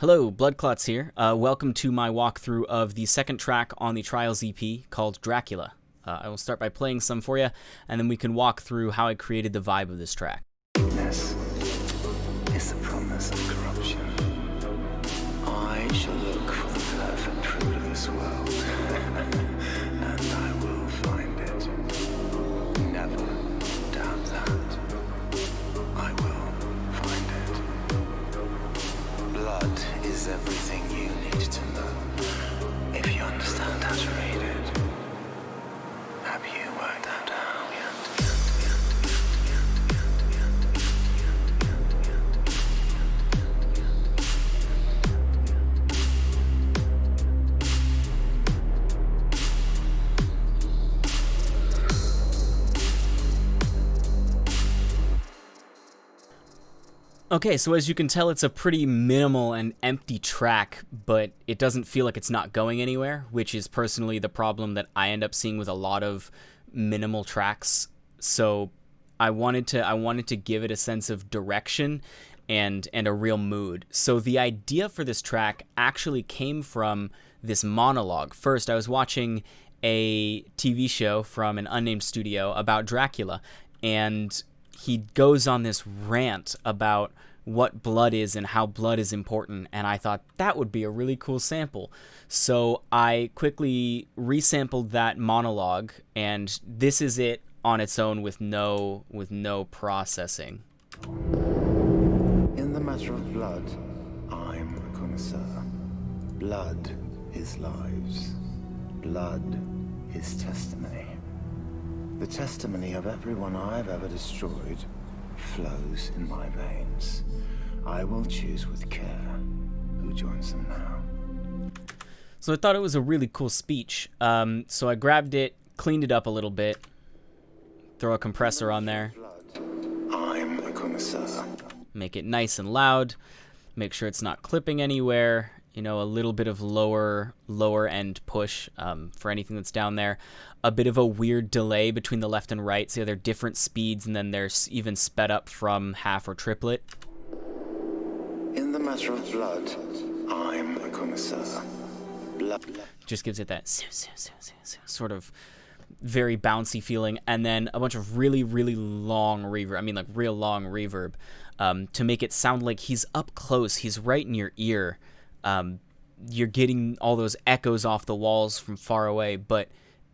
Hello, Blood Klotz here. Welcome to my walkthrough of the second track on the Trials EP called Dracula. I will start by playing some for you, and then we can walk through how I created the vibe of this track. This is the promise of corruption. I shall look for the perfect fruit of this world, and I will find it. Never doubt that. I will find it. Blood is everything you need to know, if you understand how to read it. Have you worked out how yet? Okay, so as you can tell, it's a pretty minimal and empty track, but it doesn't feel like it's not going anywhere, which is personally the problem that I end up seeing with a lot of minimal tracks. So I wanted to give it a sense of direction and a real mood. So the idea for this track actually came from this monologue. First, I was watching a TV show from an unnamed studio about Dracula, and he goes on this rant about what blood is and how blood is important, and I thought that would be a really cool sample. So I quickly resampled that monologue, and this is it on its own with no processing. In the matter of blood, I'm a connoisseur. Blood is lives. Blood is testimony. The testimony of everyone I've ever destroyed flows in my veins. I will choose with care who joins them now. So I thought it was a really cool speech. So I grabbed it, cleaned it up a little bit, throw a compressor on there. I'm a connoisseur. Make it nice and loud. Make sure it's not clipping anywhere. You know, a little bit of lower end push for anything that's down there. A bit of a weird delay between the left and right. So they're different speeds, and then they're even sped up from half or triplet. In the matter of blood, I'm a connoisseur. Blood. Just gives it that sort of very bouncy feeling, and then a bunch of really long reverb. I mean, like real long reverb to make it sound like he's up close. He's right in your ear. You're getting all those echoes off the walls from far away, but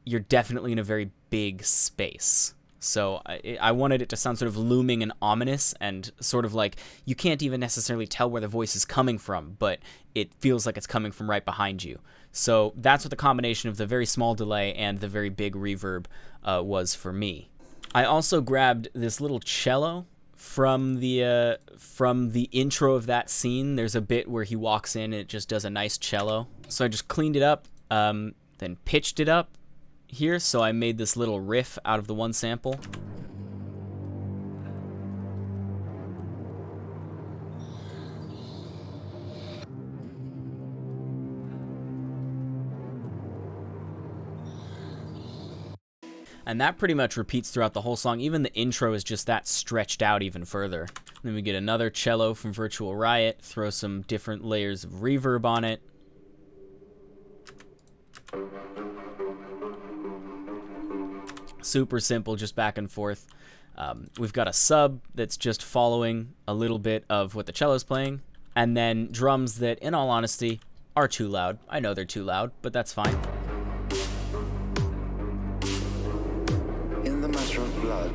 you're definitely in a very big space. So I wanted it to sound sort of looming and ominous, and sort of like you can't even necessarily tell where the voice is coming from, but it feels like it's coming from right behind you. So that's what the combination of the very small delay and the very big reverb was for me. I also grabbed this little cello from the intro of that scene. There's a bit where he walks in and it just does a nice cello. So I just cleaned it up, then pitched it up here. So I made this little riff out of the one sample. And that pretty much repeats throughout the whole song. Even the intro is just that stretched out even further. Then we get another cello from Virtual Riot, throw some different layers of reverb on it. Super simple, just back and forth. We've got a sub that's just following a little bit of what the cello's playing. And then drums that, in all honesty, are too loud. I know they're too loud, but that's fine. Blood.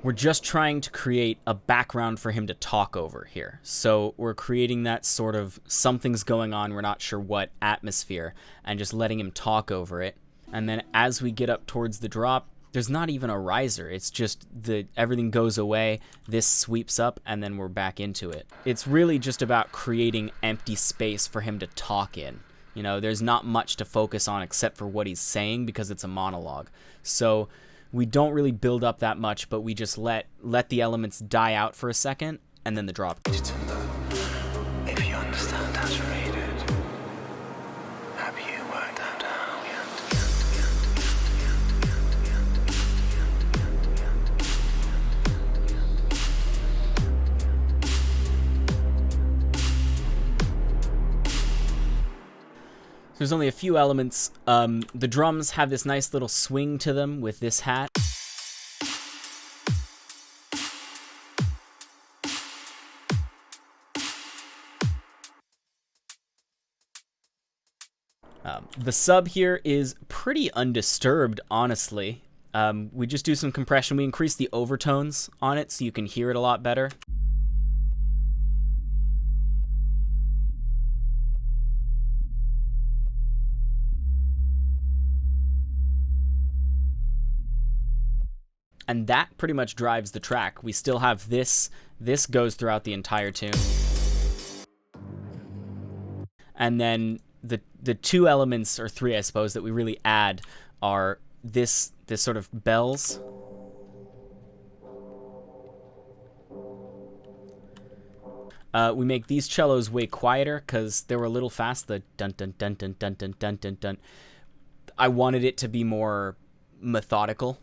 We're just trying to create a background for him to talk over here. So we're creating that sort of something's going on, we're not sure what atmosphere, and just letting him talk over it. And then as we get up towards the drop, there's not even a riser. It's just everything goes away, this sweeps up, and then we're back into it. It's really just about creating empty space for him to talk in. You know, there's not much to focus on except for what he's saying because it's a monologue. So we don't really build up that much, but we just let the elements die out for a second, and then the drop. If you understand how to read it, have you worked out how yet? There's only a few elements. The drums have this nice little swing to them with this hat. The sub here is pretty undisturbed, honestly. We just do some compression. We increase the overtones on it so you can hear it a lot better. And that pretty much drives the track. We still have this. This goes throughout the entire tune. And then the two elements, or three I suppose, that we really add are this sort of bells. We make these cellos way quieter because they were a little fast. The dun dun dun dun dun dun dun dun dun. I wanted it to be more methodical.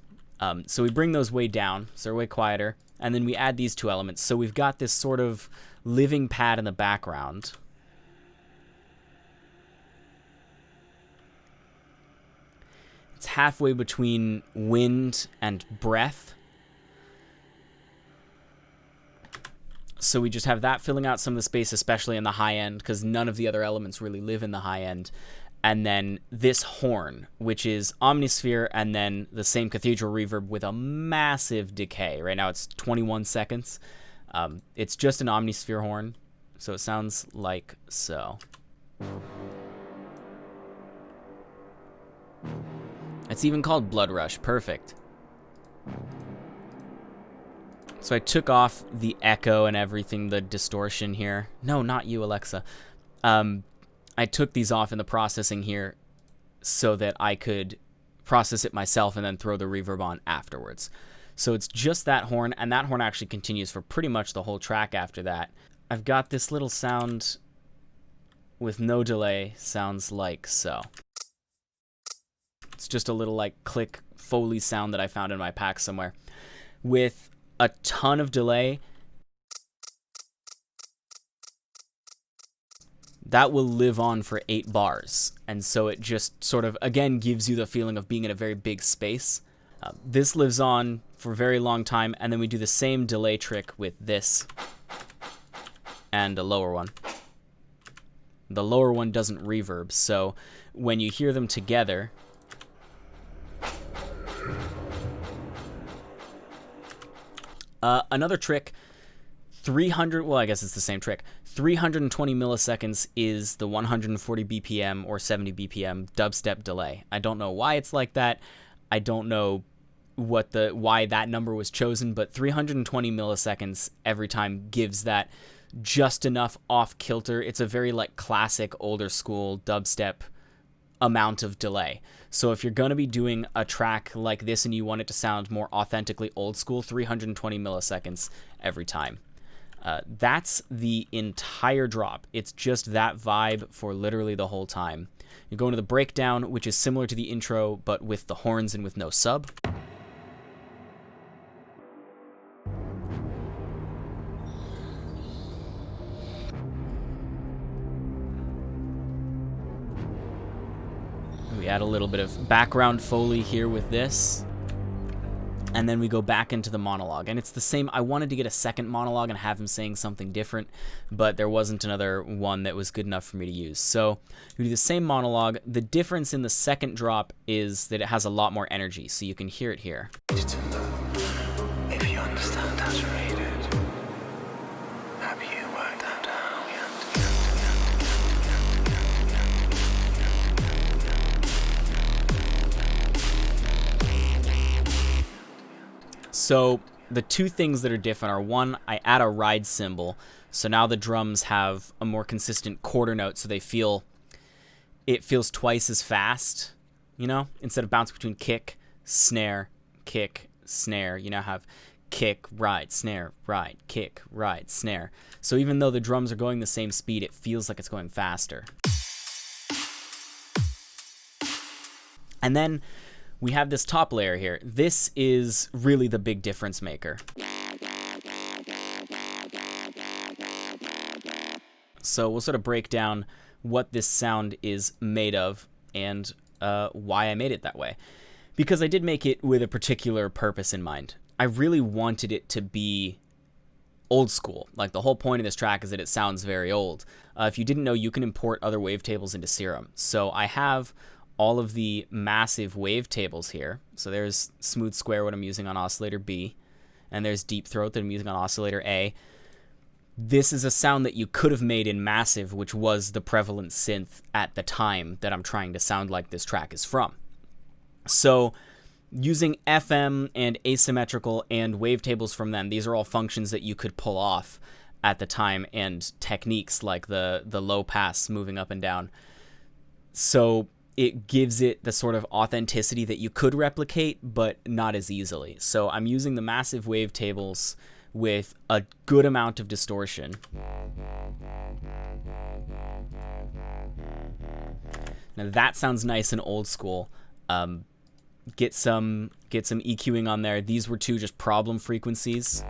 So we bring those way down, so they're way quieter. And then we add these two elements. So we've got this sort of living pad in the background. It's halfway between wind and breath. So we just have that filling out some of the space, especially in the high end, because none of the other elements really live in the high end. And then this horn, which is Omnisphere, and then the same cathedral reverb with a massive decay. Right now it's 21 seconds. It's just an Omnisphere horn, so it sounds like so. It's even called Blood Rush. Perfect. So I took off the echo and everything, the distortion here. No, not you, Alexa. I took these off in the processing here so that I could process it myself and then throw the reverb on afterwards. So it's just that horn, and that horn actually continues for pretty much the whole track after that. I've got this little sound with no delay, sounds like so. It's just a little like click Foley sound that I found in my pack somewhere. With a ton of delay, that will live on for 8 bars. And so it just sort of, again, gives you the feeling of being in a very big space. This lives on for a very long time, and then we do the same delay trick with this and a lower one. The lower one doesn't reverb, so when you hear them together, another trick, 300, well, I guess it's the same trick. 320 milliseconds is the 140 BPM or 70 BPM dubstep delay. I don't know why it's like that. I don't know why that number was chosen, but 320 milliseconds every time gives that just enough off kilter. It's a very like classic older school dubstep amount of delay. So if you're going to be doing a track like this and you want it to sound more authentically old school, 320 milliseconds every time. That's the entire drop. It's just that vibe for literally the whole time. You go into the breakdown, which is similar to the intro, but with the horns and with no sub. We add a little bit of background Foley here with this. And then we go back into the monologue. And it's the same. I wanted to get a second monologue and have him saying something different, but there wasn't another one that was good enough for me to use. So we do the same monologue. The difference in the second drop is that it has a lot more energy, so you can hear it here. If you understand how to read it, have you worked out how So the two things that are different are, one, I add a ride cymbal, so now the drums have a more consistent quarter note, so it feels twice as fast, you know, instead of bouncing between kick, snare, you now have kick, ride, snare, ride, kick, ride, snare. So even though the drums are going the same speed, it feels like it's going faster. And then we have this top layer here. This is really the big difference maker. So we'll sort of break down what this sound is made of and why I made it that way. Because I did make it with a particular purpose in mind. I really wanted it to be old school. Like, the whole point of this track is that it sounds very old. If you didn't know, you can import other wavetables into Serum. So I have all of the massive wavetables here. So there's smooth square, what I'm using on oscillator B, and there's deep throat that I'm using on oscillator A. This is a sound that you could have made in massive, which was the prevalent synth at the time that I'm trying to sound like this track is from. So using FM and asymmetrical and wavetables from them, these are all functions that you could pull off at the time, and techniques like the low pass moving up and down. So it gives it the sort of authenticity that you could replicate, but not as easily. So I'm using the massive wavetables with a good amount of distortion. Now that sounds nice and old school. Get some EQing on there. These were two just problem frequencies.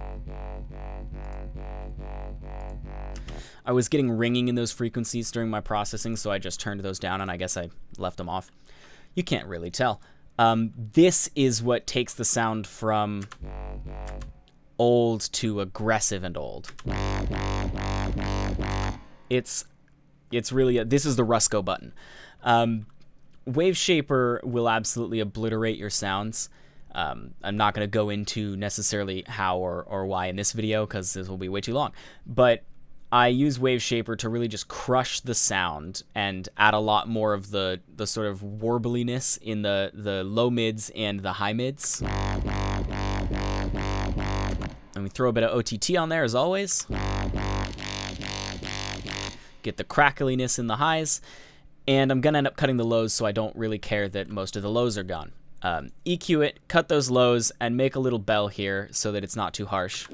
I was getting ringing in those frequencies during my processing, so I just turned those down, and I guess I left them off. You can't really tell. This is what takes the sound from old to aggressive and old. It's really this is the Rusco button. Wave Shaper will absolutely obliterate your sounds. I'm not going to go into necessarily how or why in this video, because this will be way too long. But I use Wave Shaper to really just crush the sound and add a lot more of the sort of warbliness in the low mids and the high mids. And we throw a bit of OTT on there as always. Get the crackliness in the highs. And I'm going to end up cutting the lows, so I don't really care that most of the lows are gone. EQ it, cut those lows, and make a little bell here so that it's not too harsh.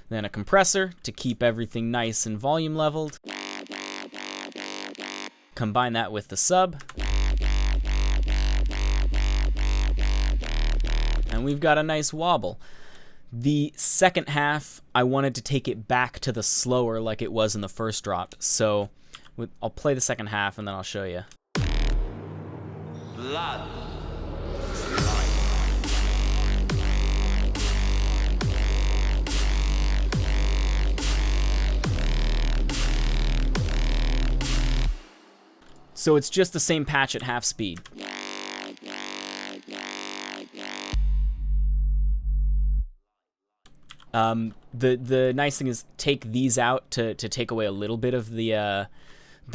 Then a compressor to keep everything nice and volume leveled. Combine that with the sub. And we've got a nice wobble. The second half, I wanted to take it back to the slower like it was in the first drop. So I'll play the second half and then I'll show you. Blood. So it's just the same patch at half speed. The nice thing is take these out to take away a little bit of the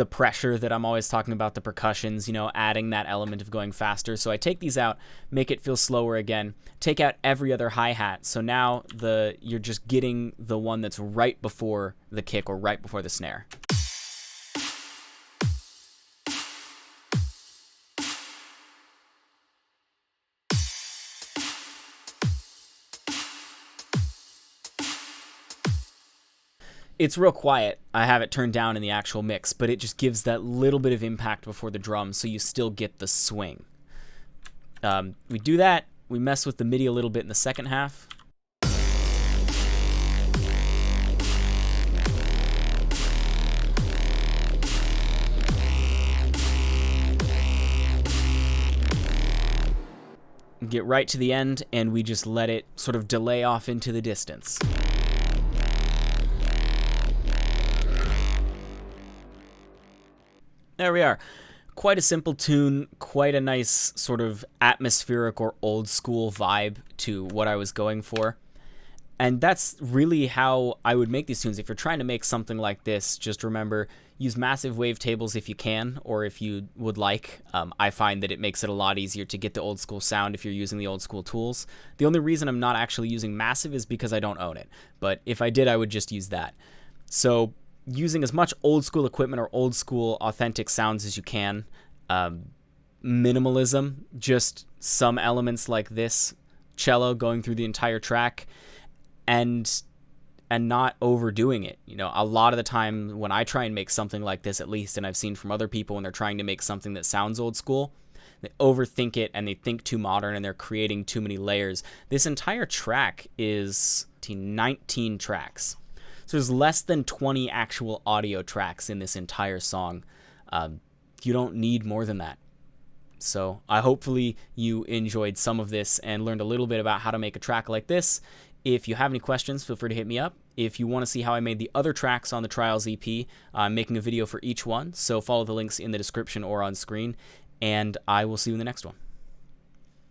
pressure that I'm always talking about, the percussions, you know, adding that element of going faster. So I take these out, make it feel slower again, take out every other hi-hat. So now you're just getting the one that's right before the kick or right before the snare. It's real quiet. I have it turned down in the actual mix, but it just gives that little bit of impact before the drum, so you still get the swing. We do that. We mess with the MIDI a little bit in the second half. Get right to the end, and we just let it sort of delay off into the distance. There we are. Quite a simple tune, quite a nice sort of atmospheric or old school vibe to what I was going for. And that's really how I would make these tunes. If you're trying to make something like this, just remember, use massive wavetables if you can, or if you would like. I find that it makes it a lot easier to get the old school sound if you're using the old school tools. The only reason I'm not actually using massive is because I don't own it. But if I did, I would just use that. So using as much old school equipment or old school authentic sounds as you can. Minimalism, just some elements like this cello going through the entire track, and not overdoing it. You know, a lot of the time when I try and make something like this, at least, and I've seen from other people when they're trying to make something that sounds old school, they overthink it and they think too modern and they're creating too many layers. This entire track is 19 tracks. So there's less than 20 actual audio tracks in this entire song. You don't need more than that. So hopefully you enjoyed some of this and learned a little bit about how to make a track like this. If you have any questions, feel free to hit me up. If you want to see how I made the other tracks on the Trials EP, I'm making a video for each one, so follow the links in the description or on screen, and I will see you in the next one.